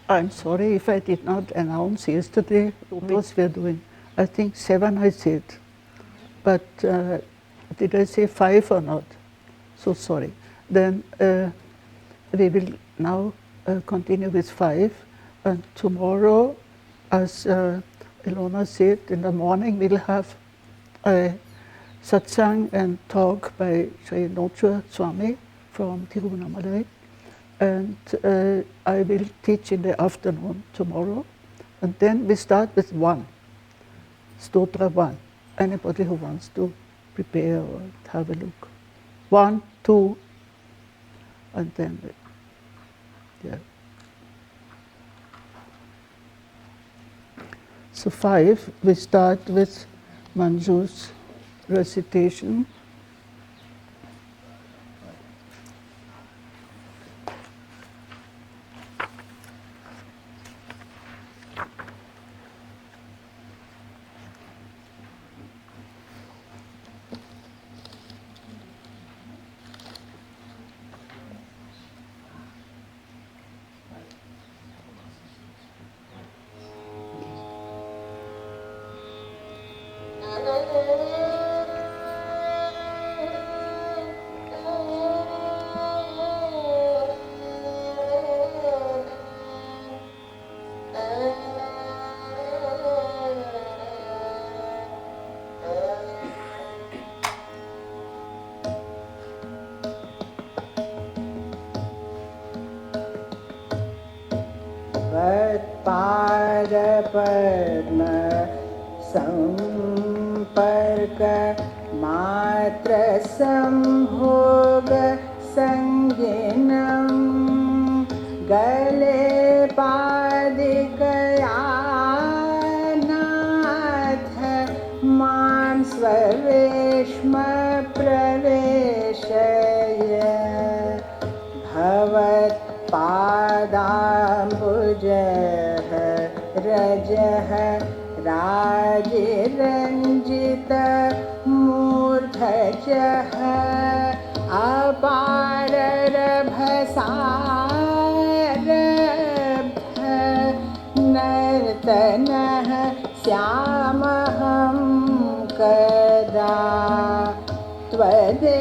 I'm sorry if I did not announce yesterday what we are doing. I think 7 I said, but did I say 5 or not? So sorry. Then we will now continue with 5, and tomorrow, as Ilona said, in the morning we'll have a satsang and talk by Sri Nocha Swami from Tiruvannamalai. And I will teach in the afternoon tomorrow. And then we start with 1, Stotra 1. Anybody who wants to prepare or have a look. 1, 2, and then, yeah. So 5, we start with Manju's recitation. पद्म संपर्क मात्र संभोग संगिनम गले पादिकया नाथ मां स्ववेश्म प्रवेशय भवत् पादाम्बुजः रजः राजिरञ्जित मूर्धजः अपाररभसारब्ध नर्तनः श्यामहं कदा त्वदेकनाथो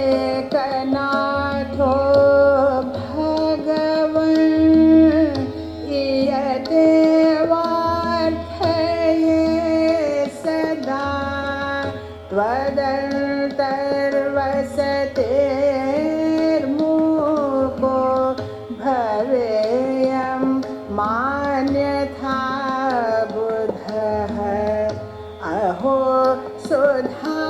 त्वदन्तर्वसतेर्मूको भवेयं मान्यथा बुधः अहो सुधानिधे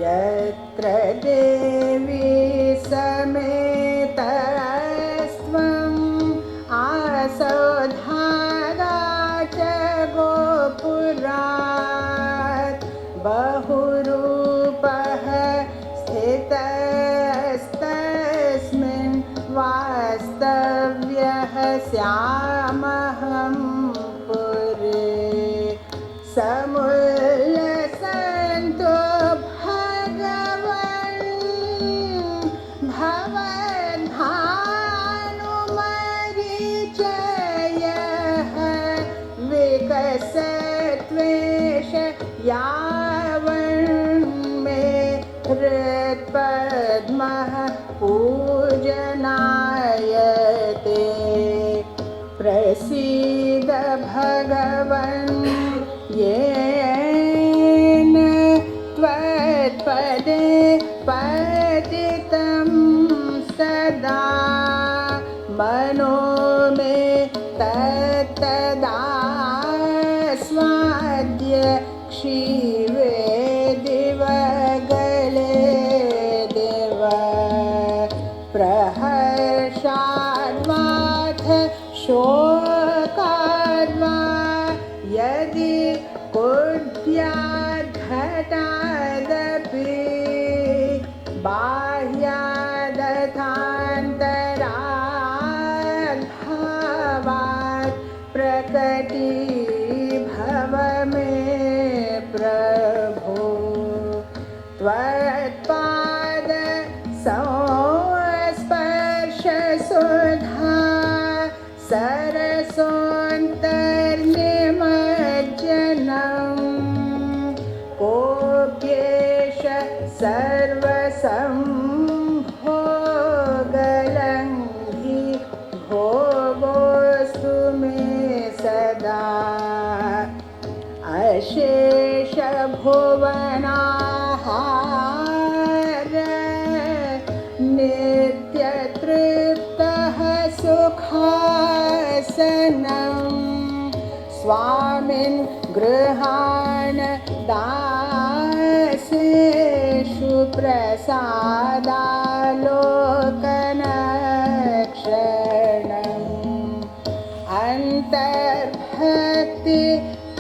यत्र देवी समेतस्त्वम् आसौ धारा च गोपुरात् बहुरूपः स्थितस्तस्मिन् वास्तव्यः स्यामहं पुरे समुल्लसन्तु भगवन् भवद्भानुमरीचयः विकसत्वेष यावन्मे हृत्पद्मः पूजनायते प्रसीद भगवन् येन त्वत्पदे पतितं सदा मनो मे तत्तदास्वाद्य क्षीवे दिवगले दिव प्रहर्षाद्वाथ शोकाद्वा यदि कुड्याद्घटादपि बाह्यादथान्तराद्भावात् प्रकटीभव मे प्रभो त्वत्पाद संस्पर्शसुधा सरसोऽन्तर्निमज्जनम् कोऽप्येष सर्वसंभोगलङ्घि भोगोऽस्तु मे सदा अशेषभुवनाहार नित्यतृप्तः सुखासनम् स्वामिन् गृहाण दासेषु प्रसादालोकनक्षणम् अन्तर्भक्ति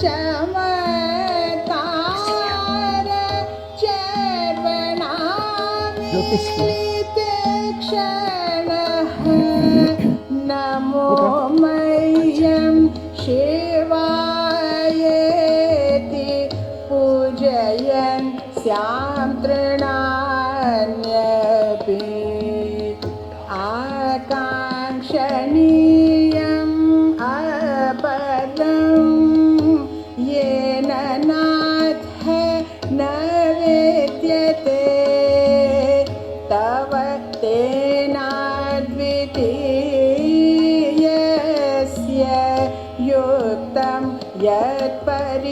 चमत्कार चर्वणामिलितक्षणः नमो मह्यं शिवायेति पूजयन् स्यां तृणान्यपि आकाङ्क्षणीयम् अपदं येन नाथ न विद्यते तव तेनाद्वितीयस्य युक्तं यत्परिपूर्णता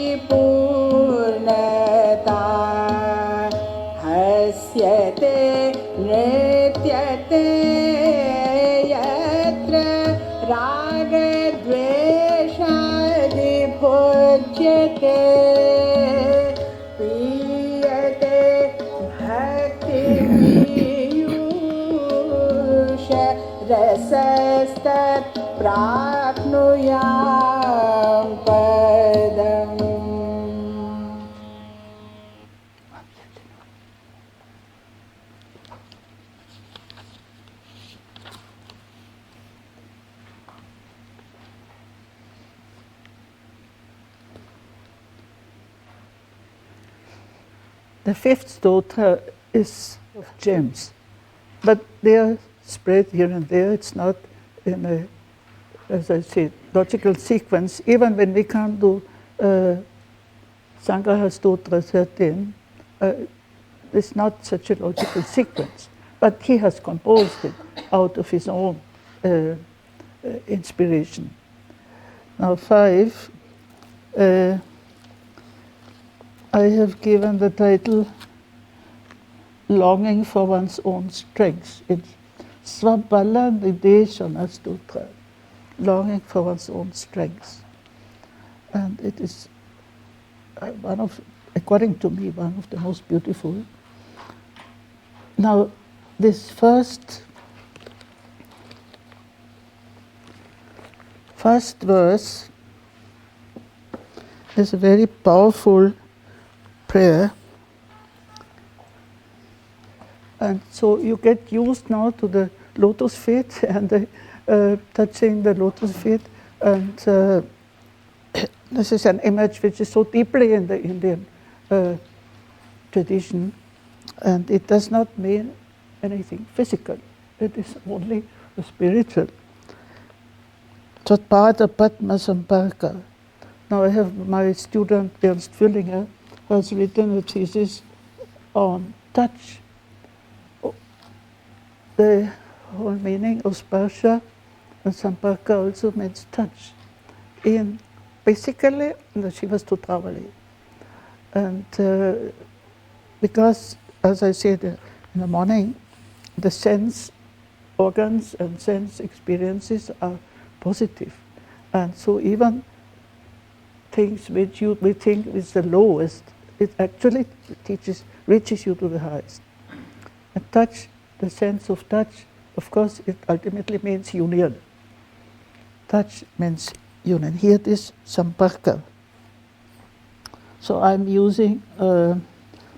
हस्यते नृत्यते यत्र रागद्वेषादिभुज्यते पीयते भक्तिपीयूष रसस्तत् प्राप्नुयां पदम्. The fifth stotra is of gems, but they are spread here and there. It's not in a, as I said, logical sequence. Even when we can't do Sangraha Stotra 13, it's not such a logical sequence. But he has composed it out of his own inspiration. Now 5, I have given the title Longing for One's Own Strength. It's Svabala Nideshana Stotra, longing for one's own strength. And it is one of, according to me, one of the most beautiful Now, this first verse is a very powerful prayer. And so you get used now to the lotus feet and touching the lotus feet. And this is an image which is so deeply in the Indian tradition. And it does not mean anything physical. It is only spiritual. Tatpada Padma Samparka. Now I have my student Ernst Füllinger has written a thesis on touch. The whole meaning of sparsha and samparka also means touch. Basically in the Śivastotrāvalī. And because, as I said in the morning, the sense organs and sense experiences are positive. And so even things which we think is the lowest, it actually reaches you to the highest. And touch, the sense of touch, of course, it ultimately means union. Touch means union. Here it is samparka. So I'm using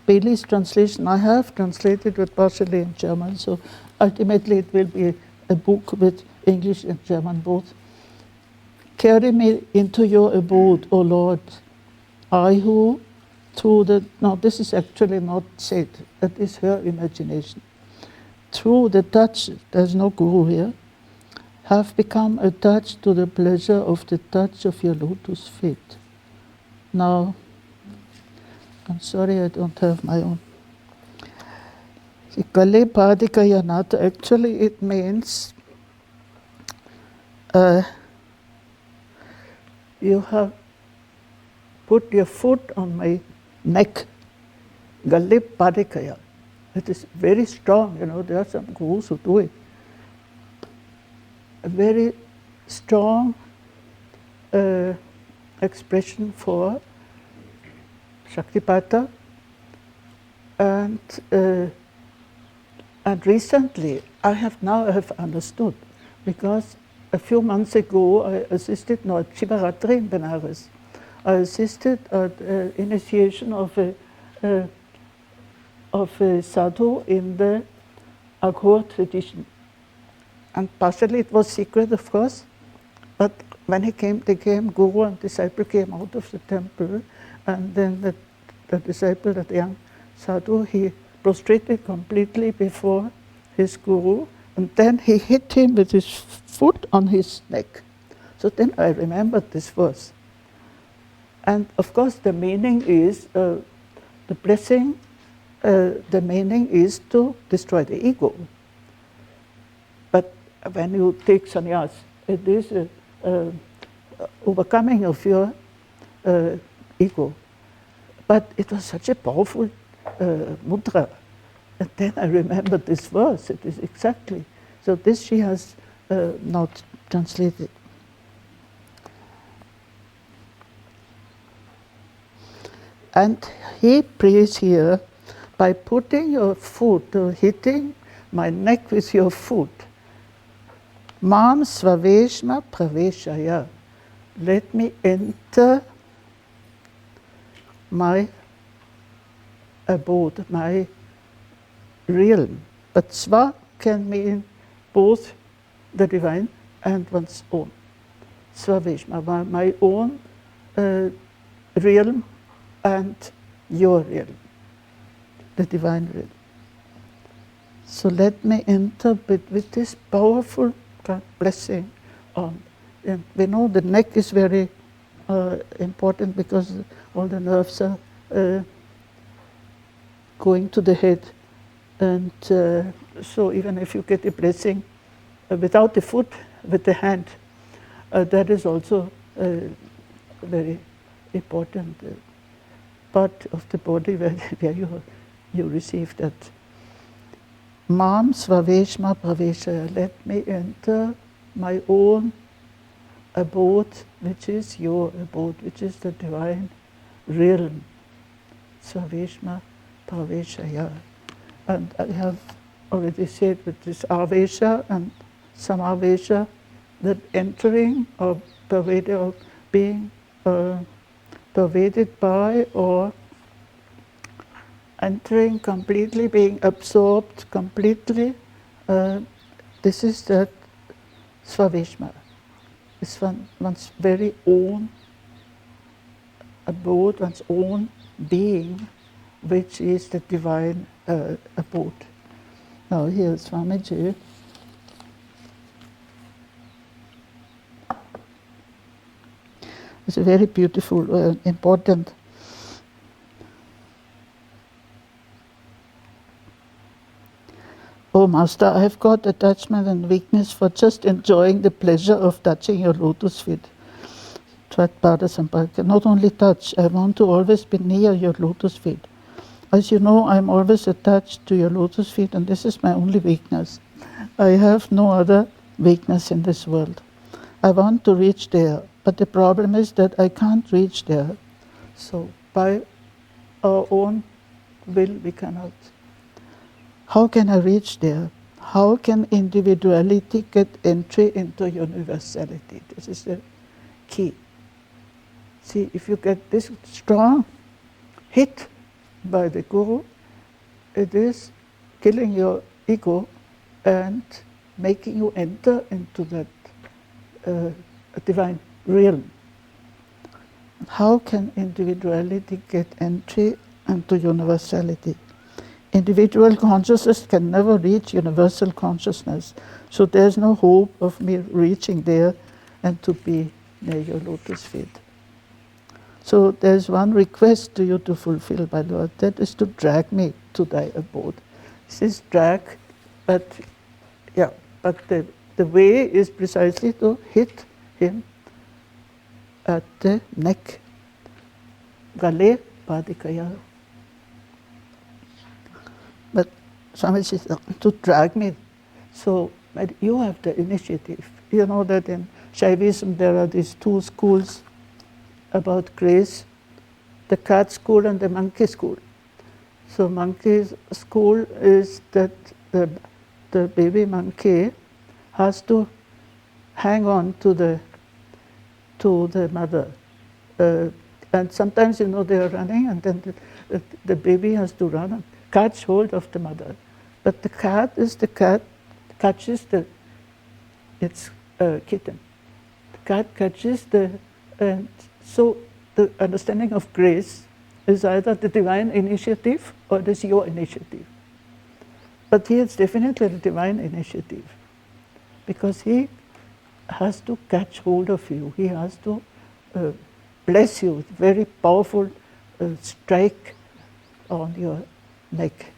Bailey's translation. I have translated it partially in German, so ultimately it will be a book with English and German both. Carry me into your abode, O Lord. I who through the, no, this is actually not said, that is her imagination. Through the touch, there's no guru here, have become attached to the pleasure of the touch of your lotus feet. Now, I'm sorry I don't have my own. Kale Padikayanata, actually it means you have put your foot on my neck. Galle Padikaya. It is very strong, there are some gurus who do it. A very strong expression for Shaktipata. And recently, I have understood, because a few months ago I assisted at Shivaratri in Benares. I assisted at initiation of a sadhu in the Aghor tradition. And partially it was secret, of course, but when they came, guru and disciple came out of the temple, and then the disciple, that young sadhu, he prostrated completely before his guru, and then he hit him with his foot on his neck. So then I remembered this verse. And of course the meaning is, the blessing, the meaning is to destroy the ego. But when you take sannyas, it is overcoming of your ego. But it was such a powerful mudra. And then I remembered this verse, it is exactly. So this she has not translated. And he prays here, by putting your foot, or hitting my neck with your foot, Mam svaveshma praveshaya, let me enter my abode, my realm. But sva can mean both the divine and one's own. Svaveshma, my own realm and your realm, the divine realm. So let me enter with this powerful blessing on. And we know the neck is very important because all the nerves are going to the head. And so even if you get a blessing without the foot, with the hand, that is also a very important part of the body where you receive that. Mam svaveshma praveshaya, let me enter my own abode, which is your abode, which is the divine realm. Svaveshma praveshaya. And I have already said with this avesha and samavesha, that entering or pervaded or being pervaded by or entering completely, being absorbed completely, this is that svaveshma. It's one's very own abode, one's own being, which is the divine abode. Now here Swamiji. It's a very beautiful, important. Oh Master, I have got attachment and weakness for just enjoying the pleasure of touching your lotus feet. Not only touch, I want to always be near your lotus feet. As you know, I am always attached to your lotus feet, and this is my only weakness. I have no other weakness in this world. I want to reach there, but the problem is that I can't reach there. So by our own will we cannot. How can I reach there? How can individuality get entry into universality? This is the key. See, if you get this strong hit by the Guru, it is killing your ego and making you enter into that divine realm. How can individuality get entry into universality? Individual consciousness can never reach universal consciousness, so there's no hope of me reaching there and to be near your lotus feet. So there's one request to you to fulfill, my Lord, that is to drag me to thy abode. This is drag, but the way is precisely to hit him at the neck. Gale padikaya. But Swamiji says to drag me. So you have the initiative. You know that in Shaivism there are these two schools about grace, the cat school and the monkey school. So monkey school is that the baby monkey has to hang on to the mother. And sometimes, they are running and then the baby has to run and catch hold of the mother. But the cat catches its kitten. The cat catches so the understanding of grace is either the divine initiative or it is your initiative. But here it's definitely the divine initiative, because he has to catch hold of you. He has to bless you with very powerful strike on your neck.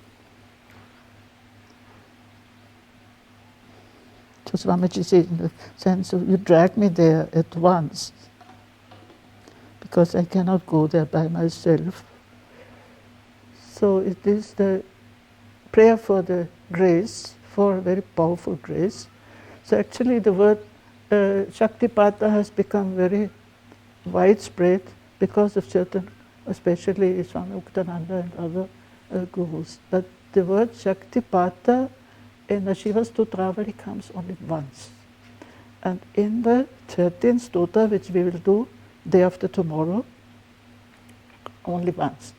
So Swamiji says, in the sense of, you drag me there at once, because I cannot go there by myself. So it is the prayer for the grace, for a very powerful grace. So actually the word Shaktipata has become very widespread because of certain, especially Swami Uktananda and other gurus. But the word Shaktipata in the Śivastotrāvalī comes only once. And in the 13th stotra, which we will do day after tomorrow, only once.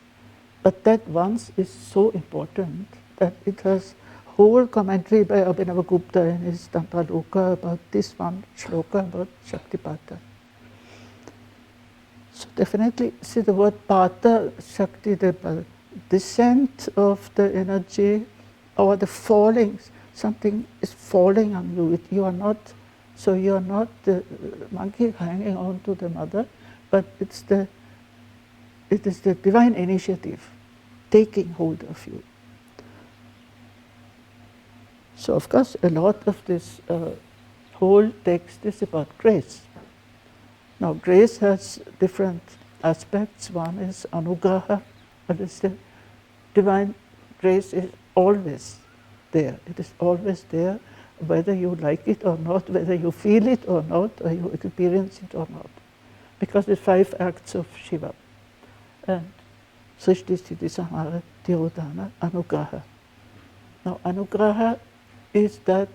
But that once is so important that it has whole commentary by Abhinavagupta in his Tantraloka about this one shloka about Shaktipata. So definitely, see the word Pata, Shakti, the descent of the energy or the falling, something is falling on you. You are not the monkey hanging on to the mother, but it is the divine initiative taking hold of you. So of course a lot of this whole text is about grace. Now grace has different aspects. One is anugraha, that is the divine grace is always there. It is always there, whether you like it or not, whether you feel it or not, or you experience it or not. Because the 5 acts of Shiva. And Srishti, Sthiti, Samhara, Tirodhana, Anugraha. Now, anugraha is that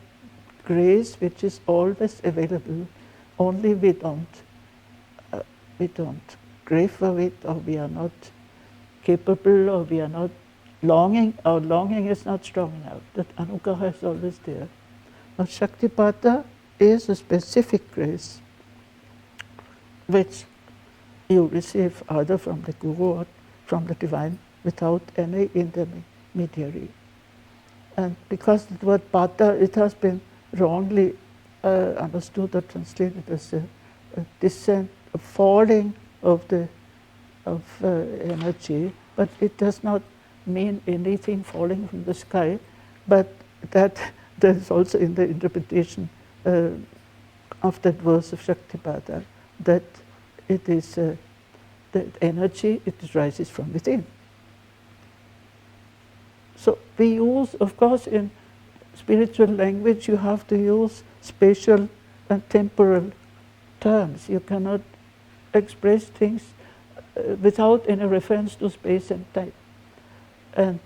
grace which is always available, only we don't crave for it, or we are not capable, or we are not longing. Our longing is not strong enough. That anugraha is always there. Now, Shaktipata is a specific grace which you receive either from the Guru or from the Divine without any intermediary. And because the word pata, it has been wrongly understood or translated as a descent, a falling of energy, but it does not mean anything falling from the sky, but that is also in the interpretation of that verse of Shaktipada, that it is that energy, it rises from within. So we use, of course, in spiritual language, you have to use spatial and temporal terms. You cannot express things without any reference to space and time. And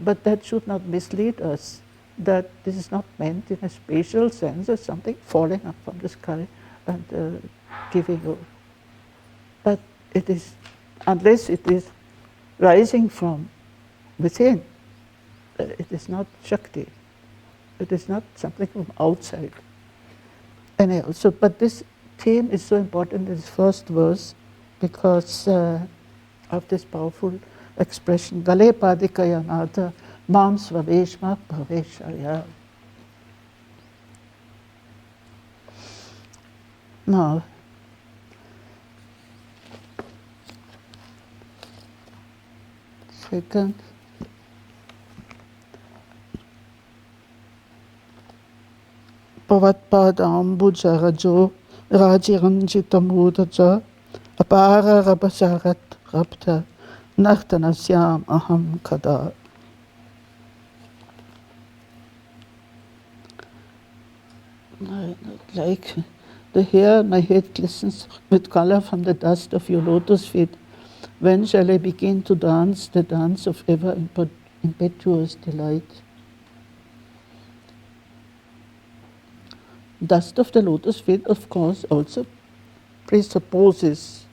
but that should not mislead us, that this is not meant in a spatial sense as something falling up from the sky and giving you. But it is, unless it is rising from within, it is not Shakti. It is not something from outside. Anyhow, so, but this theme is so important in this first verse because of this powerful expression, Gale Padikaya Nata Mam Svaveshma Bhaveshaya. Now, second. Pavatpadambuja rajo rajiranjitamudaja apara rabasarat rapta nahtanasyam aham kada. Like the hair, my head glistens with color from the dust of your lotus feet. When shall I begin to dance the dance of ever impetuous delight? Dust of the lotus feet, of course, also presupposes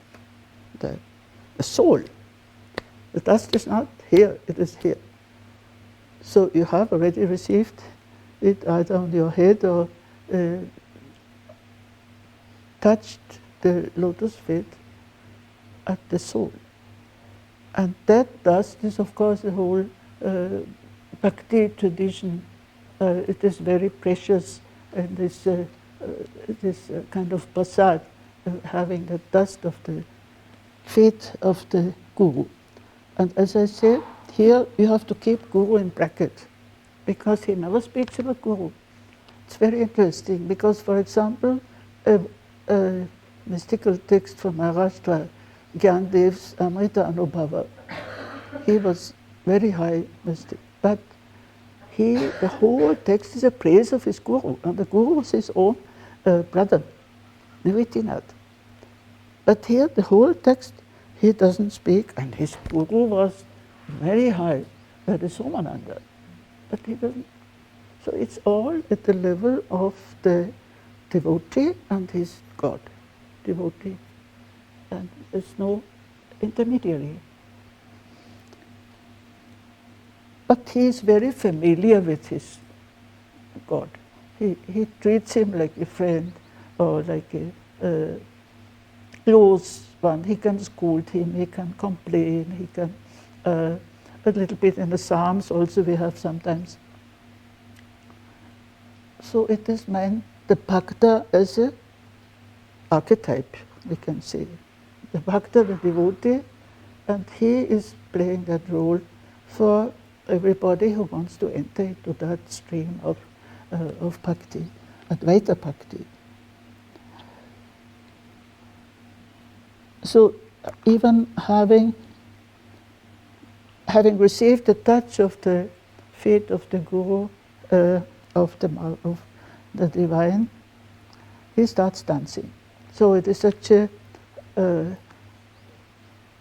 the soul. The dust is not here, it is here. So you have already received it either on your head or touched the lotus feet at the soul. And that dust is, of course, the whole Bhakti tradition. It is very precious. And this kind of prasad, having the dust of the feet of the Guru. And as I said, here you have to keep Guru in bracket, because he never speaks about Guru. It's very interesting, because, for example, a mystical text from Maharashtra, Gyandev's Amrita Anubhava, he was very high mystic, but the whole text is a praise of his Guru, and the Guru was his own brother, Nivitinath. But here, the whole text, he doesn't speak, and his Guru was very high, that is Somananda, but he doesn't. So it's all at the level of the devotee and his God, devotee, and there's no intermediary. But he is very familiar with his God. He treats him like a friend or like a close one. He can scold him, he can complain, he can, a little bit in the Psalms also we have sometimes. So it is meant, the Bhakta as an archetype, we can say. The Bhakta, the devotee, and he is playing that role for everybody who wants to enter into that stream of Bhakti, Advaita Bhakti. So even having received the touch of the feet of the Guru, of the Divine, he starts dancing. So it is such a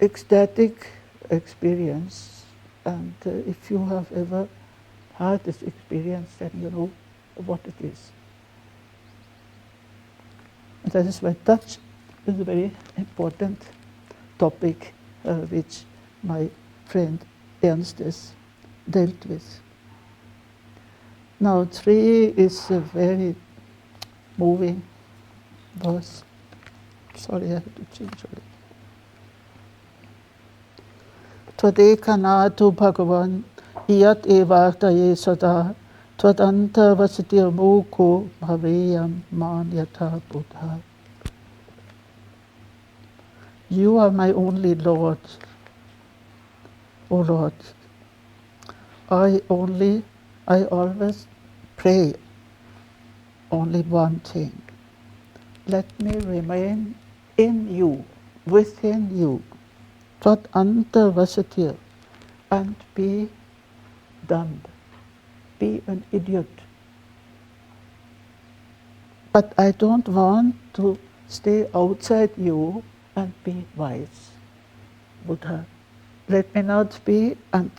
ecstatic experience. And if you have ever had this experience, then you know what it is. And that is why touch is a very important topic which my friend Ernst has dealt with. Now 3 is a very moving verse. Sorry, I have to change it. Tvadekanātu Bhagavan iyat evartaye sada tvadanta vasatir mukho bhaveyam manyata buddha. You are my only Lord, O Lord. I always pray only one thing. Let me remain in you, within you, tvat anta vasatir, and be dumb, be an idiot. But I don't want to stay outside you and be wise, Buddha. Let me not be, and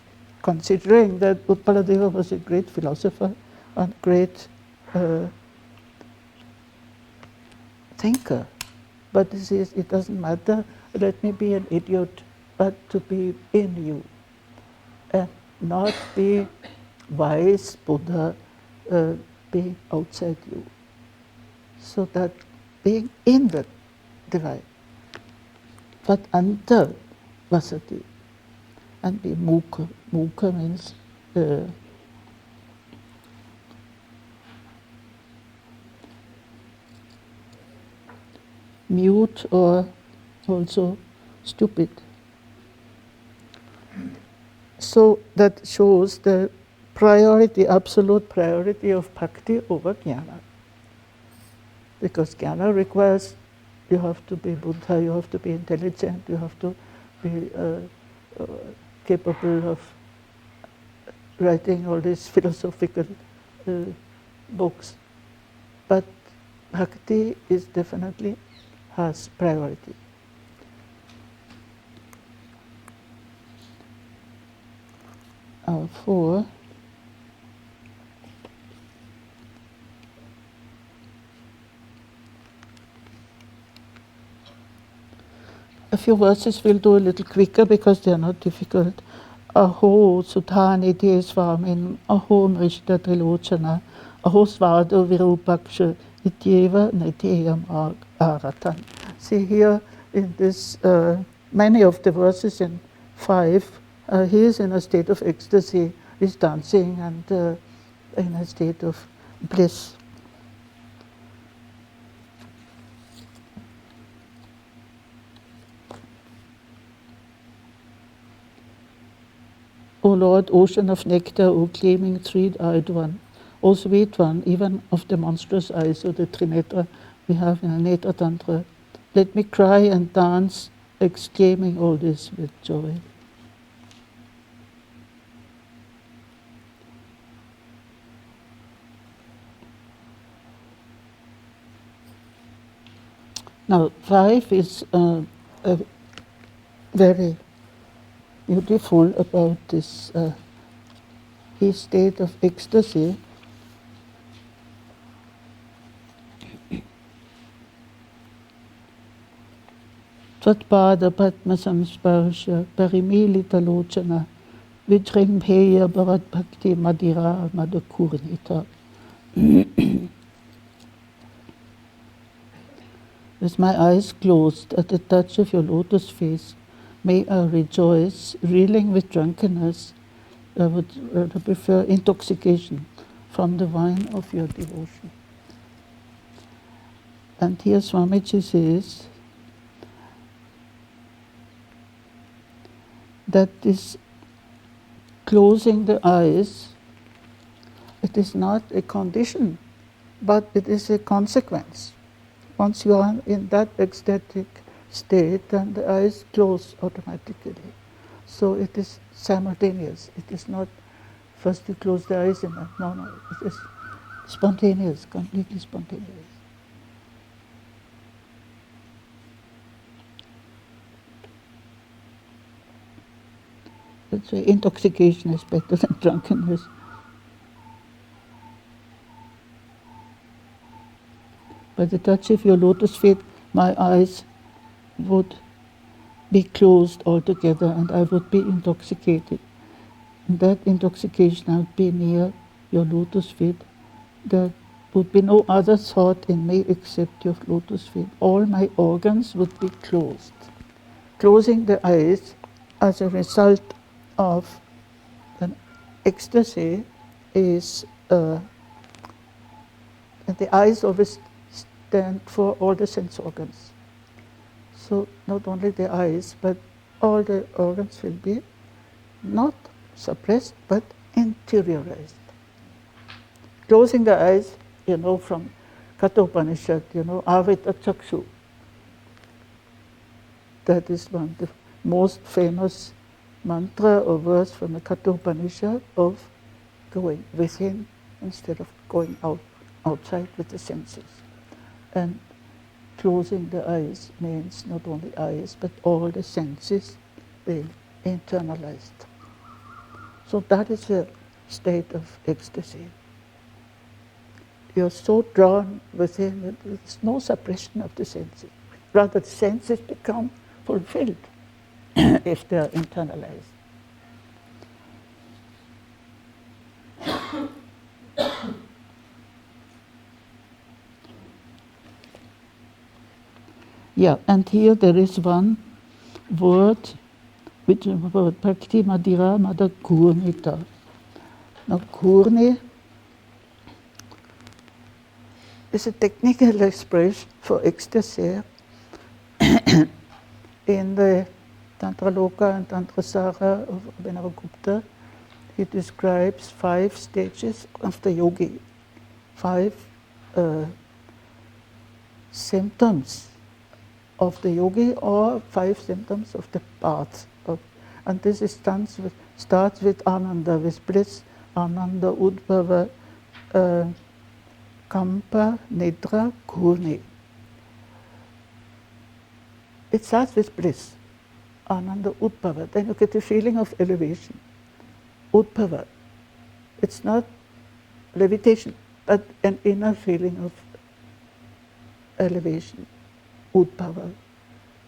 considering that Utpaladeva was a great philosopher and great thinker, but this is, it doesn't matter, let me be an idiot, but to be in you, and not be wise Buddha, be outside you. So that being in the divine, but anta vasati, and be mukha. Mukha means mute or also stupid. So that shows the priority, absolute priority of bhakti over jnana. Because jnana requires you have to be Buddha, you have to be intelligent, you have to be capable of writing all these philosophical books. But bhakti is definitely has priority. Our 4. A few verses we'll do a little quicker because they are not difficult. Aho sudhani te svamin, aho mrishta trilochana, aho svado virupaksha, ityeva niteyam aratan. See here in this, many of the verses in 5, he is in a state of ecstasy, he's dancing and in a state of bliss. O Lord, ocean of nectar, O gleaming three-eyed one, O sweet one, even of the monstrous eyes, O the Trinetra we have in a Netra Tantra, let me cry and dance, exclaiming all this with joy. Now, 5 is very beautiful about this his state of ecstasy. Tvatpada padma samsparsha parimilita lochana vijrimbheya bharat bhakti madira madhukurnita. With my eyes closed at the touch of your lotus face, may I rejoice, reeling with drunkenness. I would prefer intoxication from the wine of your devotion. And here Swamiji says that this closing the eyes, it is not a condition, but it is a consequence. Once you are in that ecstatic state, then the eyes close automatically. So it is simultaneous. It is not first you close the eyes and no, it is spontaneous, completely spontaneous. That's why intoxication is better than drunkenness. By the touch of your lotus feet, my eyes would be closed altogether and I would be intoxicated. In that intoxication, I would be near your lotus feet. There would be no other thought in me except your lotus feet. All my organs would be closed. Closing the eyes as a result of an ecstasy is, and the eyes always stand for all the sense organs. So not only the eyes, but all the organs will be not suppressed, but interiorized. Closing the eyes, from Kathopanishad, Advaita Chakshu. That is one of the most famous mantra or verse from the Kathopanishad of going within instead of going outside with the senses. And closing the eyes means not only eyes, but all the senses being internalized. So that is a state of ecstasy. You're so drawn within that there's no suppression of the senses. Rather, the senses become fulfilled if they are internalized. Yeah, and here there is one word, which is the word Bhakti Madhira Mada Gurnita. Now, Gurni is a technical expression for ecstasy. In the Tantra Loka and Tantra Sara of Abhinavagupta, he describes 5 stages of the yogi, 5 symptoms of the yogi or 5 symptoms of the path. And this starts with Ananda, with bliss, Ananda, Udbhava, Kampa, Nidra, Gurni. It starts with bliss, Ananda, Udbhava. Then you get the feeling of elevation. Udbhava. It's not levitation, but an inner feeling of elevation. Udbhava.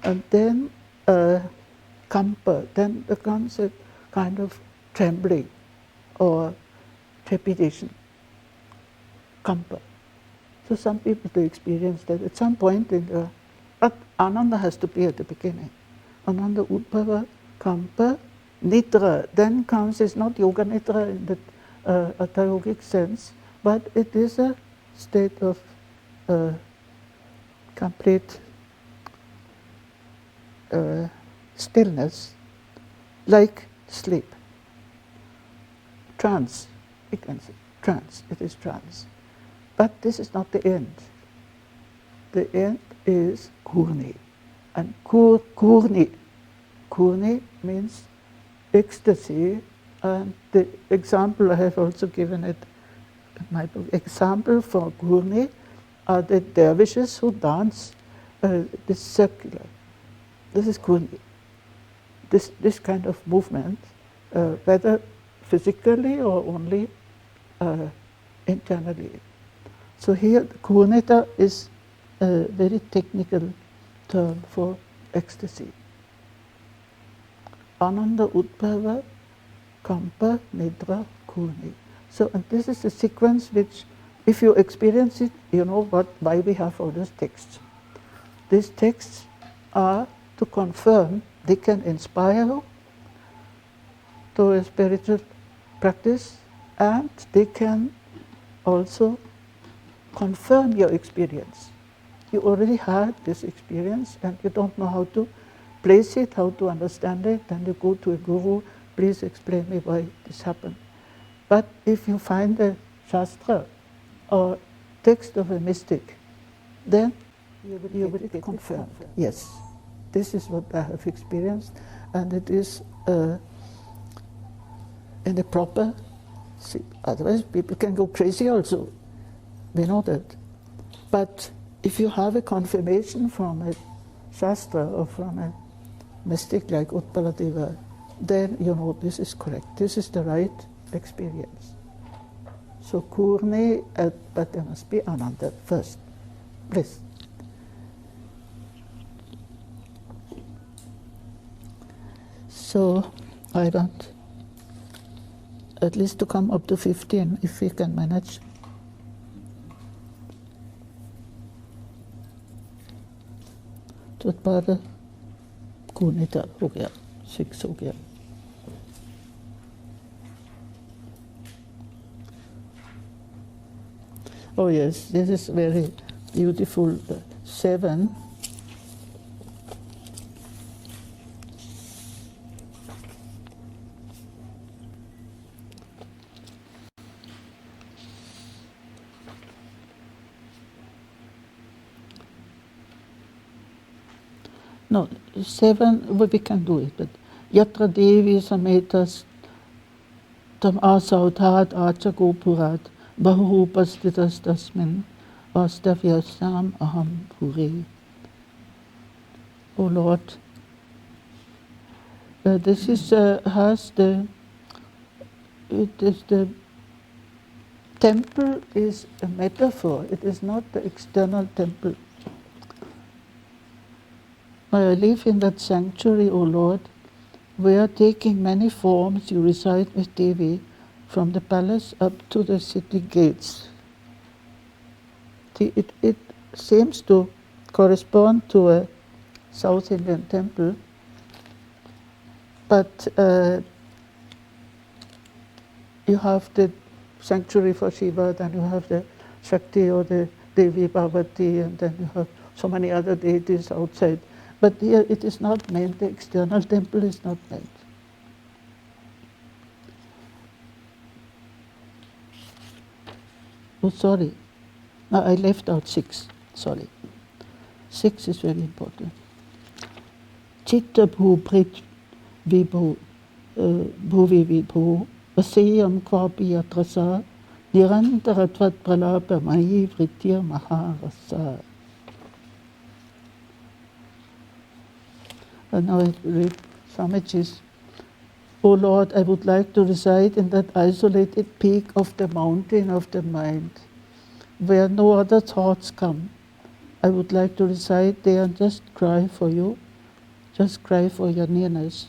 And then Kampa. Then there comes a kind of trembling or trepidation. Kampa. So some people do experience that at some point in the... But Ananda has to be at the beginning. Ananda, Udbhava, Kampa, Nidra. Then comes, is not Yoga Nidra in the Hatha yogic sense, but it is a state of complete stillness, like sleep. Trance, we can say. Trance, it is trance. But this is not the end. The end is Gurni. And Gurni means ecstasy. And the example I have also given it in my book. Example for Gurni are the dervishes who dance this circular. This is Gurni. This kind of movement, whether physically or only internally. So here, Gurnita is a very technical term for ecstasy. Ananda, Udbhava, Kampa, Nidra, Gurni. So, and this is a sequence which, if you experience it, you know why we have all those texts. These texts are to confirm, they can inspire you to a spiritual practice, and they can also confirm your experience. You already had this experience and you don't know how to place it, how to understand it, then you go to a guru, please explain me why this happened. But if you find a shastra or text of a mystic, then you will get confirmed. Yes, this is what I have experienced, and it is in the proper. See, otherwise people can go crazy also. We know that. But if you have a confirmation from a shastra or from a mystic like Utpaladeva, then you know this is correct. This is the right experience. So Gurni, but there must be Ananda first. Please. So I want at least to come up to 15 if we can manage. तो बाद कूनेटा हो गया 6 हो गया. Oh yes, this is very beautiful. 7. No, 7, we can do it, but Yatra Devi Sametas Tam Asauthat Acha Gopurat Bahurupastitas Tasmin Vastavyasam Aham Puri. Oh Lord, this is has the temple is a metaphor. It is not the external temple. I live in that sanctuary, O Lord, where taking many forms you reside with Devi, from the palace up to the city gates. It seems to correspond to a South Indian temple, but you have the sanctuary for Shiva, then you have the Shakti or the Devi Parvati, and then you have so many other deities outside. But here it is not meant, the external temple is not meant. Oh, sorry. No, I left out 6. Sorry. 6 is very important. Chitta bhuprit vibhu bhuvi vibhu vaseyam kvapi yatrasa nirantaratvat pralapa mayi vritya maharasa. And now I read Swamiji's. O Lord, I would like to reside in that isolated peak of the mountain of the mind, where no other thoughts come. I would like to reside there and just cry for you, just cry for your nearness.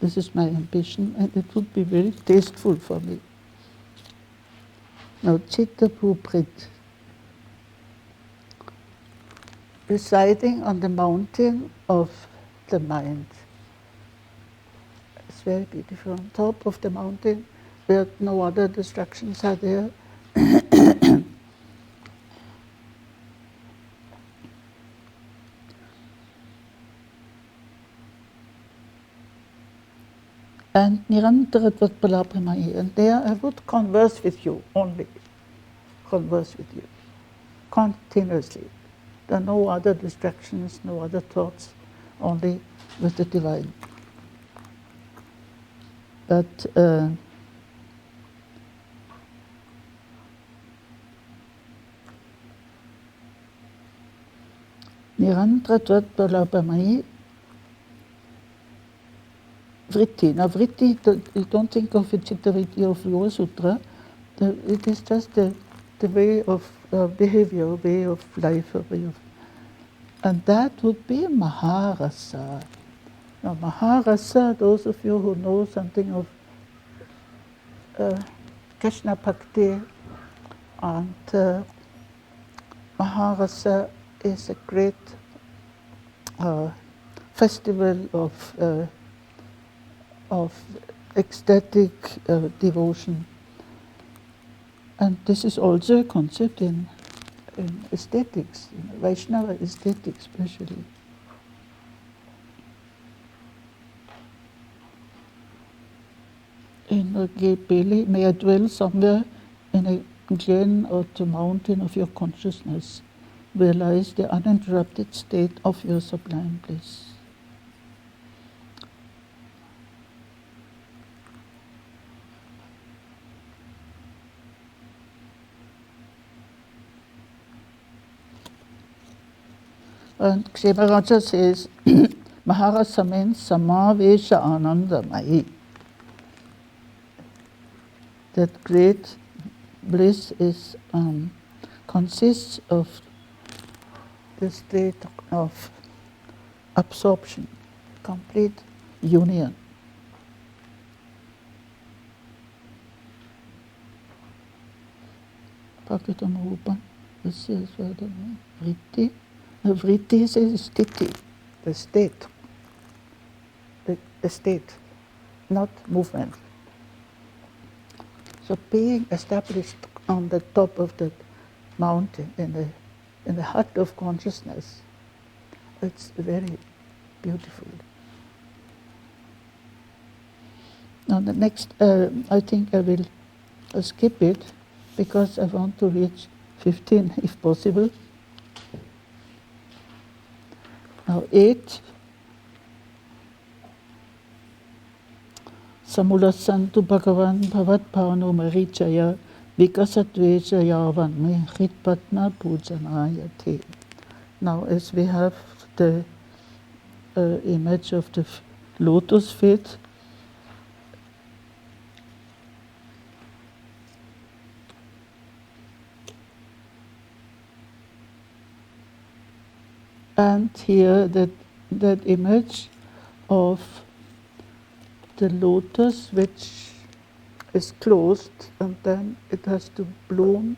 This is my ambition, and it would be very tasteful for me. Now, Chitta Bhuprit. Residing on the mountain of the mind. It's very beautiful. On top of the mountain, where no other distractions are there. And Nirantaratvat Palapramai, and there I would converse with you only. Converse with you continuously. There are no other distractions, no other thoughts, only with the divine. But Nirantaratvat Palapramai Vritti. Now Vritti, you don't think of it Chitta Vritti of Yoga Sutra. It is just the way of behavior, way of life, and that would be Maharasa. Now Maharasa, those of you who know something of Krishna Bhakti, and Maharasa is a great festival of ecstatic devotion. And this is also a concept in aesthetics, in Vaishnava aesthetics especially. In Pele, may I dwell somewhere in a glen or the mountain of your consciousness, where lies the uninterrupted state of your sublime bliss. And Kshemarāja says, Maharasa means Samavesha Anandamayi. That great bliss is consists of the state of absorption, complete union. Pakitam Rupam, this is vritti. Vritti is sthiti, the state, the state, not movement. So being established on the top of the mountain, in the hut of consciousness, it's very beautiful. Now the next, I think I will skip it because I want to reach 15 if possible. Now 8. Samulasantu Bhagavan Bhavat Bhavano Marichaya Vikasatveja Yavan Hritpatna Pujanaya Te. Now as we have the image of the lotus feet, and here that image of the lotus which is closed and then it has to bloom.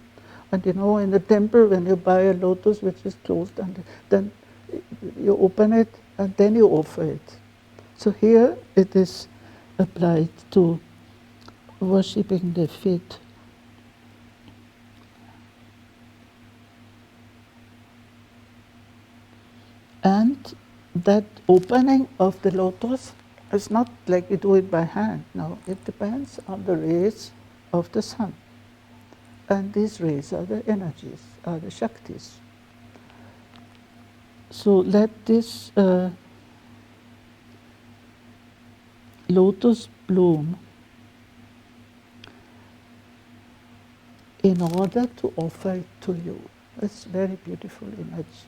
And you know, in the temple when you buy a lotus which is closed and then you open it and then you offer it. So here it is applied to worshipping the feet. And that opening of the lotus is not like you do it by hand. No, it depends on the rays of the sun. And these rays are the energies, are the Shaktis. So let this lotus bloom in order to offer it to you. It's a very beautiful image.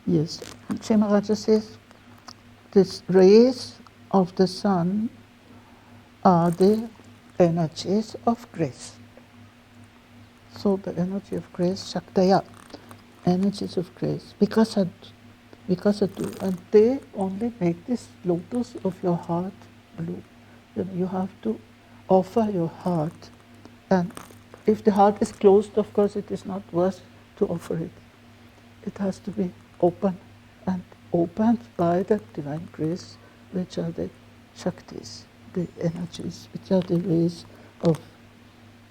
Yes, Shemaraja says, these rays of the sun are the energies of grace. So the energy of grace, Shaktaya, energies of grace, Vikasatu, and they only make this lotus of your heart bloom. You have to offer your heart, and if the heart is closed, of course it is not worth to offer it. It has to be open, and opened by the divine grace, which are the Shaktis, the energies, which are the rays of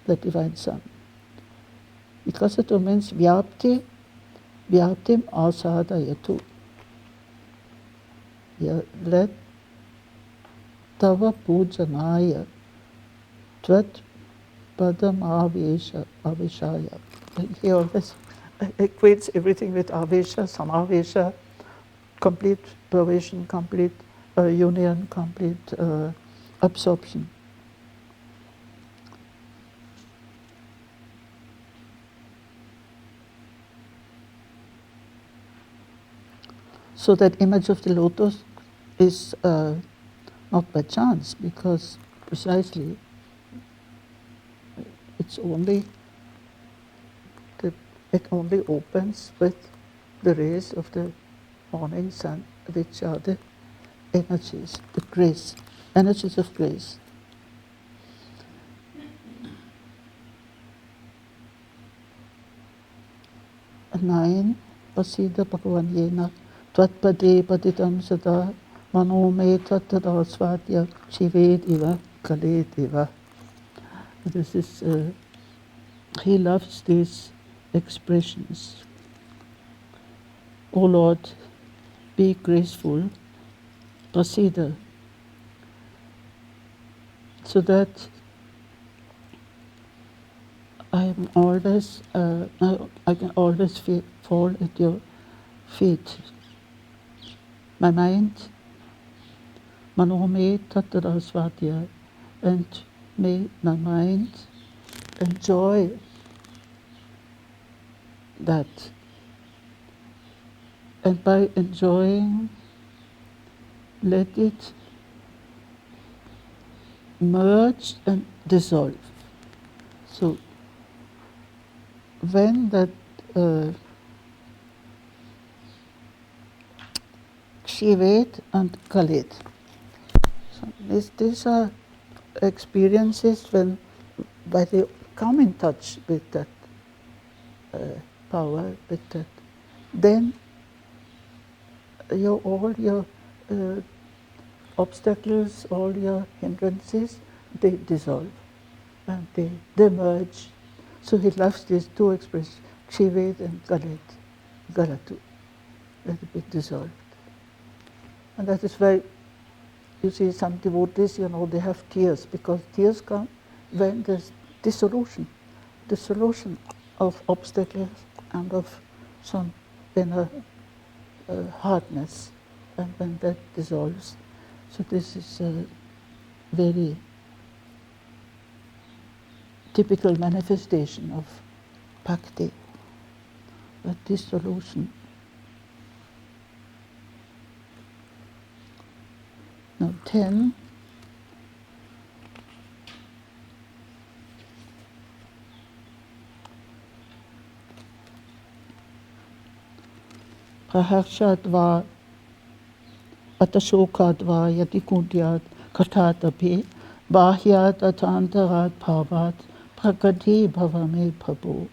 the divine sun. Vikasatu means vyaptim asadayatu. Let tava pujanaya tvat padam aveshaya. He always equates everything with avesha, samavesha, complete pervasion, complete union, complete absorption. So that image of the lotus is not by chance, because precisely it only opens with the rays of the morning sun, which are the energies, the grace, energies of grace. And 9, Pasida Bhagavan Yena Tvatpade Patitam Sada Manome Tattara Svatya Shivediva Kalediva. This is, he loves these expressions. O Lord, be graceful, Pasida, so that I can always fall at your feet. My mind, Manome Tattara Svatya, and may my mind enjoy that. And by enjoying let it merge and dissolve. So when that Shivet and Kalit, so these are experiences when they come in touch with that power, with that, then all your obstacles, all your hindrances, they dissolve and they merge. So he loves these two expressions, Shivet and Galet, Galatu, let it be dissolved. And that is why you see some devotees, they have tears, because tears come when there's dissolution of obstacles and of some inner hardness, and when that dissolves. So this is a very typical manifestation of Bhakti, that dissolution. Now 10. Praharshat va atashokad va yati kudyat kathat api bahyat atantarat bhavat prakati bhavame bhavo.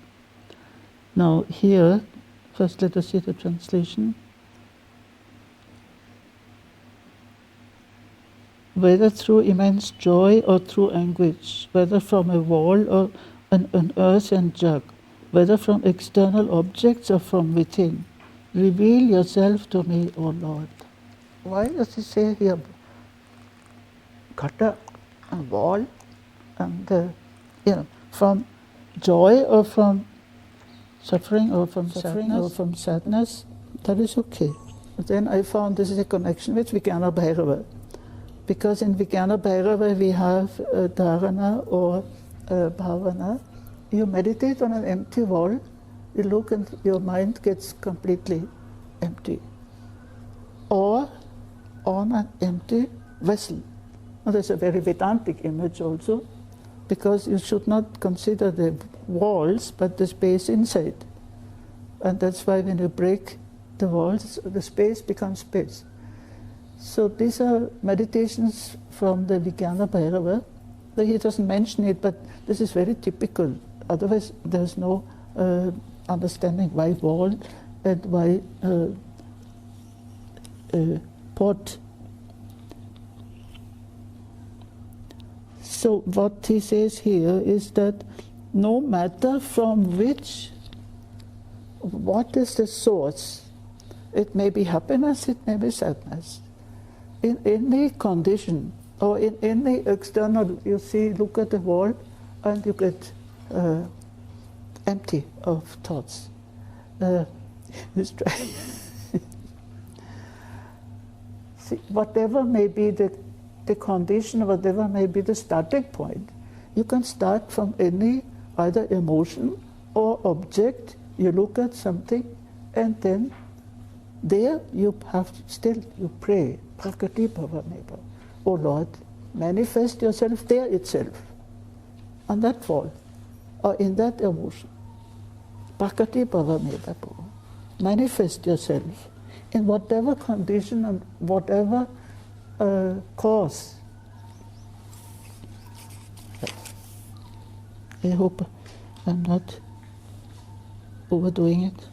Now here, first let us see the translation. Whether through immense joy or through anguish, whether from a wall or an earthen jug, whether from external objects or from within, reveal yourself to me, O Lord. Why does he say here ghata, a wall, and from joy or from suffering or from sadness? That is okay. But then I found this is a connection with Vijnana Bhairava. Because in Vijnana Bhairava we have dharana or bhavana. You meditate on an empty wall, you look and your mind gets completely empty. Or on an empty vessel. Now there's a very Vedantic image also, because you should not consider the walls but the space inside. And that's why when you break the walls, the space becomes space. So these are meditations from the Vijnana Bhairava. He doesn't mention it, but this is very typical. Otherwise, there's no understanding why wall and why pot. So what he says here is that no matter from what is the source, it may be happiness, it may be sadness. In any condition, or in any external, you see, look at the wall and you get empty of thoughts. See, whatever may be the condition, whatever may be the starting point, you can start from any either emotion or object. You look at something and then there you pray. Prakati bhavameva. O Lord, manifest yourself there itself, on that fall, or in that emotion. Prakati bhavameva. Manifest yourself in whatever condition and whatever cause. I hope I'm not overdoing it.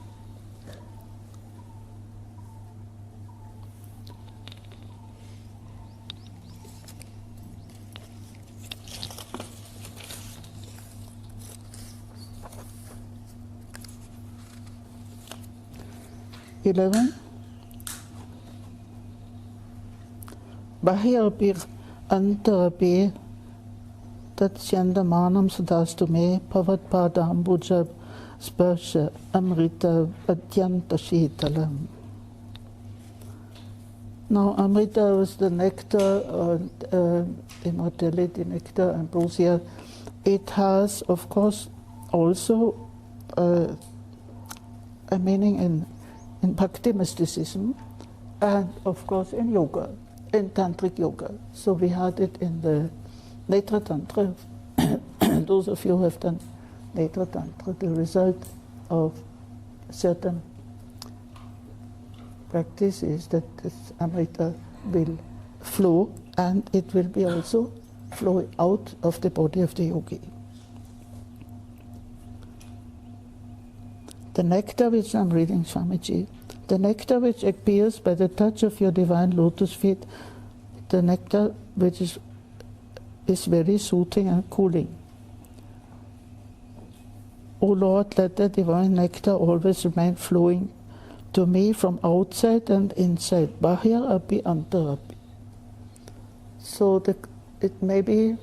Bahyarpi antarapi tat syandamanam sadastu me pavat padambuja sparsha amrita adyanta shitalam. Now amrita was the nectar, immortality, nectar, ambrosia. It has, of course, also a meaning in Bhakti mysticism, and of course in yoga. in Tantric Yoga. So we had it in the Netra Tantra. Those of you who have done Netra Tantra, the result of certain practice is that this Amrita will flow, and it will be also flowing out of the body of the yogi. The nectar which I'm reading, Swamiji, the nectar which appears by the touch of your divine lotus feet, the nectar which is very soothing and cooling. O Lord, let the divine nectar always remain flowing to me from outside and inside. Bahya api antar api. So it may be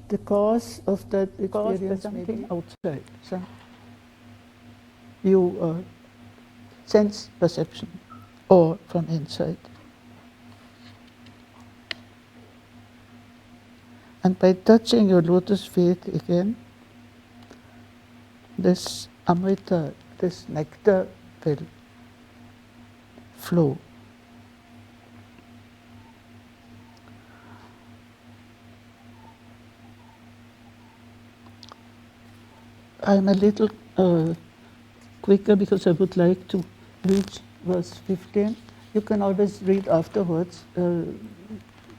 the cause of that experience something outside. So you sense perception, or from inside. And by touching your lotus feet again, this Amrita, this nectar will flow. I'm a little quicker because I would like to reach verse 15. You can always read afterwards the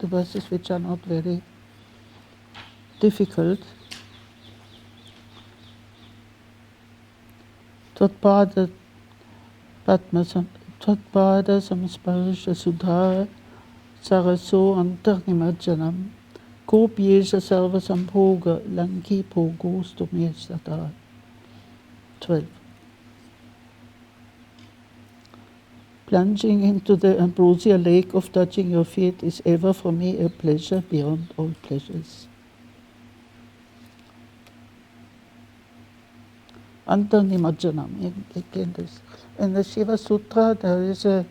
verses which are not very difficult. Tvatpada samsparsha sudha saraso antarnimajjanam kopyesha sarva sambhoga lanki bhogostumesata. 12. Plunging into the ambrosial lake of touching your feet is ever for me a pleasure beyond all pleasures. Antarnimajjanam. Again, this. In the Shiva Sutra, there is a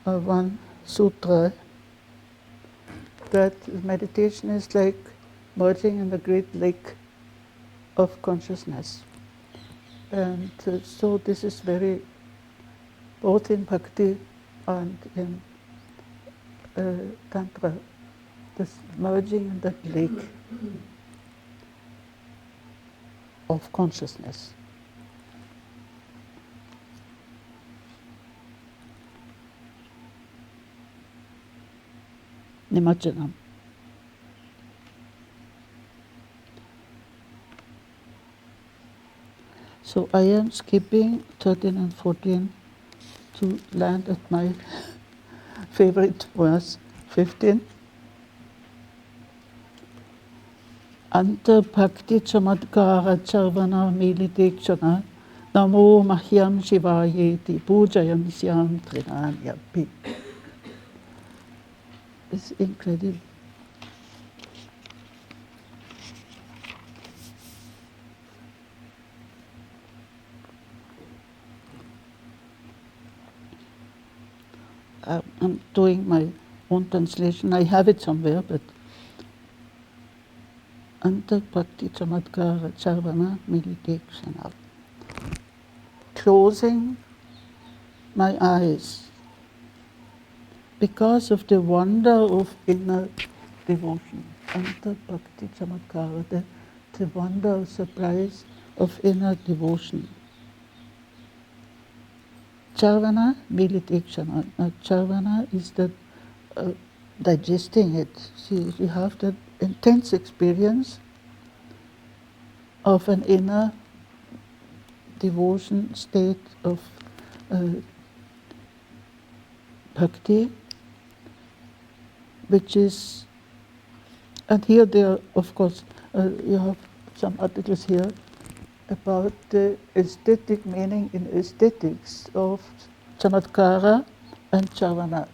one sutra that meditation is like merging in the great lake of consciousness. And so this is very, both in Bhakti and in Tantra, this merging in that lake of consciousness. Nimajjanam. So I am skipping 13 and 14 to land at my favorite verse, 15. Anta bhakti chamatkara charvana militekshana namo mahyam shivayeti pujayam syam trinanyapi. It's incredible. I'm doing my own translation. I have it somewhere, but Anta bhakti chamatkara charvana militekshana. Closing my eyes because of the wonder of inner devotion. Anta bhakti chamatkara, the wonder, surprise of inner devotion. Charvana militekshana. Now, charvana is that digesting it. See, you have that intense experience of an inner devotion state of bhakti, which is, and here there, of course, you have some articles here about the aesthetic meaning in aesthetics of chamatkara and charvana.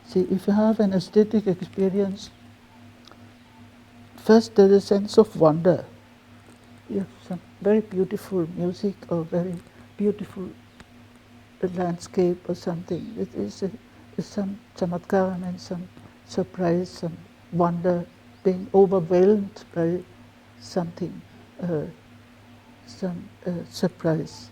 See, if you have an aesthetic experience, first there's a sense of wonder. You have some very beautiful music or very beautiful landscape or something. It is some chamatkara and some surprise, some wonder, being overwhelmed by something, some surprise.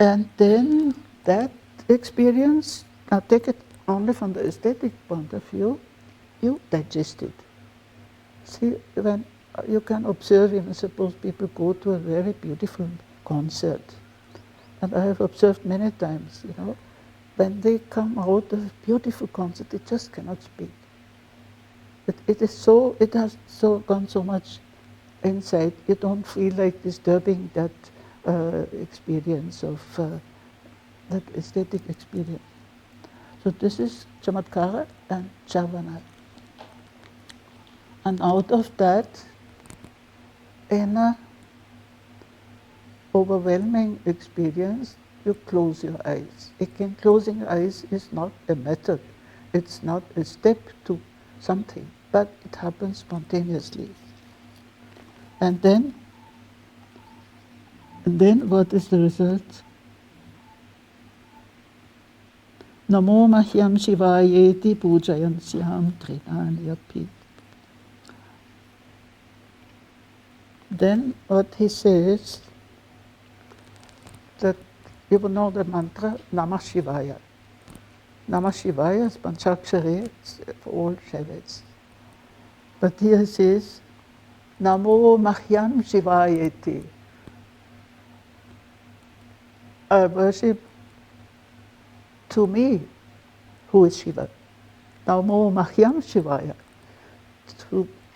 And then that experience, now take it only from the aesthetic point of view, you digest it. See, when you can observe, even suppose people go to a very beautiful concert, and I have observed many times, when they come out of a beautiful concert, they just cannot speak. It has gone so much inside, you don't feel like disturbing that experience of that aesthetic experience. So this is chamatkara and chavana. And out of that inner overwhelming experience, you close your eyes. Again, closing your eyes is not a method. It's not a step to something, but it happens spontaneously. And then what is the result? Namo Mahyam Shivayeti Pujayansyam Trinanyapi. Then what he says, that you will know the mantra Namah Shivaya. Namah Shivaya is Panchakshari for all Shaivas. But here he says, Namo Mahyam Shivayeti. I worship to me, who is Shiva. Namo Mahyam Shivaya.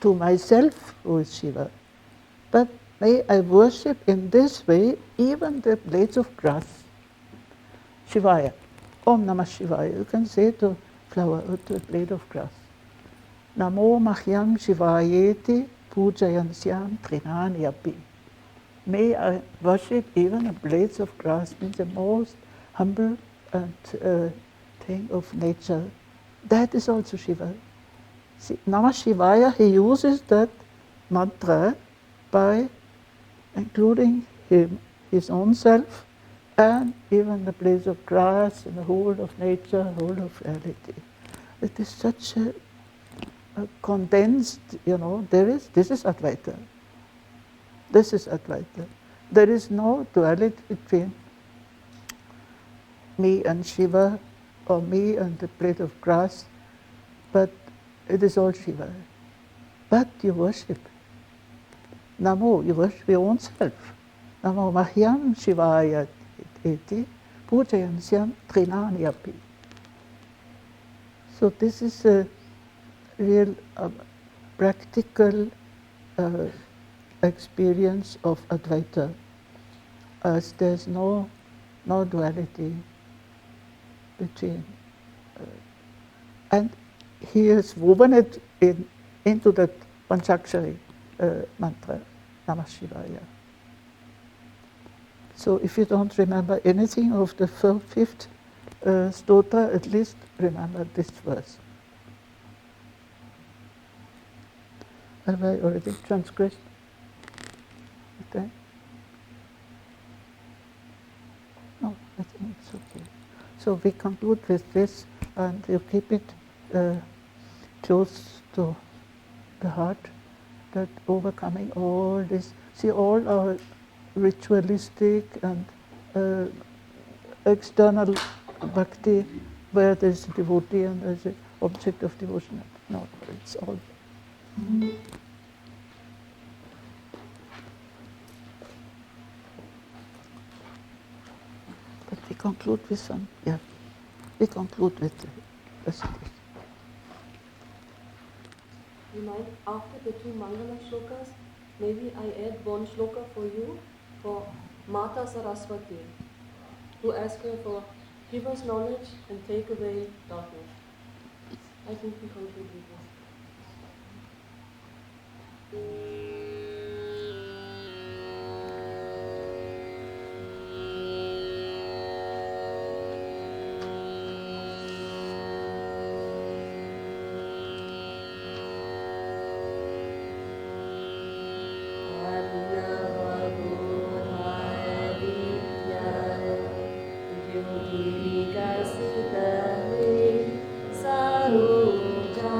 To myself, who is Shiva. But may I worship in this way even the blades of grass. Shivaya. Om Namah Shivaya. You can say to flower or to a blade of grass. Namo Mahyam Shivayeti Pujayansyam Trinanyapi. May I worship even the blades of grass, means the most humble and thing of nature. That is also Shiva. See, Namah Shivaya, he uses that mantra by including him, his own self, and even the blades of grass and the whole of nature, whole of reality. It is such a condensed, this is Advaita. This is Advaita. There is no duality between me and Shiva, or me and the blade of grass, but it is all Shiva. But you worship. Namo, you worship your own self. Namo Mahyam Shivaya eti Pujayansyam Trinanyapi. So this is a real practical experience of Advaita, as there's no duality between. And he has woven it into that Panchakshari mantra, Namah Shivaya. So if you don't remember anything of the fifth stotra, at least remember this verse. Have I already transgressed? Okay. No, I think it's okay. So we conclude with this, and you keep it close to the heart, that overcoming all this, see all our ritualistic and external bhakti, where there's a devotee and there's an object of devotion. No, it's all. But we conclude with some, we conclude with the recitation. You might, after the two Mangala shlokas, maybe I add one shloka for you, for Mata Saraswati, who ask her for give us knowledge and take away darkness. I think we conclude with this. Sarujane